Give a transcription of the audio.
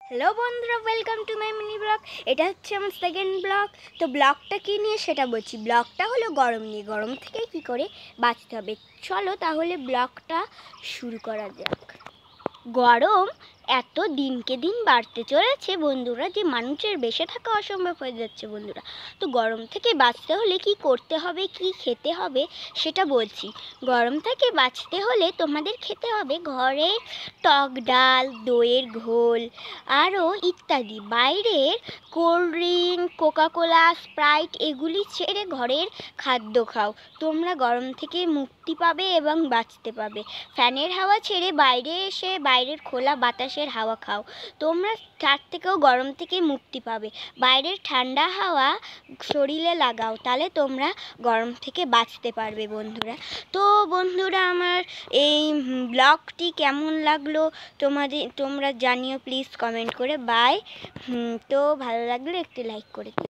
Hello বন্ধুরা, welcome to my mini blog. এটা হচ্ছে আমার সেকেন্ড ব্লগ। তো ব্লগটা কী নিয়ে সেটা বলছি। ব্লগটা হলো গরম নিয়ে, গরম থেকে কি করে বাঁচতে হবে। চলো তাহলে ব্লগটা শুরু করা যাক। গরম এত দিনকে দিন বাড়তে চলেছে বন্ধুরা, যে মানুষের বেঁচে থাকা অসম্ভব হয়ে যাচ্ছে বন্ধুরা। তো গরম থেকে বাঁচতে হলে কি করতে হবে, কি খেতে হবে সেটা বলছি। গরম থেকে বাঁচতে হলে তোমাদের খেতে হবে ঘরের টক ডাল, দইয়ের ঘোল, আরও ইত্যাদি। বাইরের কোল্ড ড্রিঙ্ক, কোকাকোলা, স্প্রাইট এগুলি ছেড়ে ঘরের খাদ্য খাও। তোমরা গরম থেকে মুক্তি পাবে এবং বাঁচতে পাবে। ফ্যানের হাওয়া ছেড়ে বাইরে এসে বাইরের খোলা বাতাসের হাওয়া খাও। তোমরা তার থেকেও গরম থেকে মুক্তি পাবে। বাইরের ঠান্ডা হাওয়া শরীরে লাগাও, তাহলে তোমরা গরম থেকে বাঁচতে পারবে বন্ধুরা। তো বন্ধুরা, আমার এই ব্লগটি কেমন লাগলো তোমরা জানিও প্লিজ কমেন্ট করে। বাই। তো ভালো লাগলে একটি লাইক করে দিও।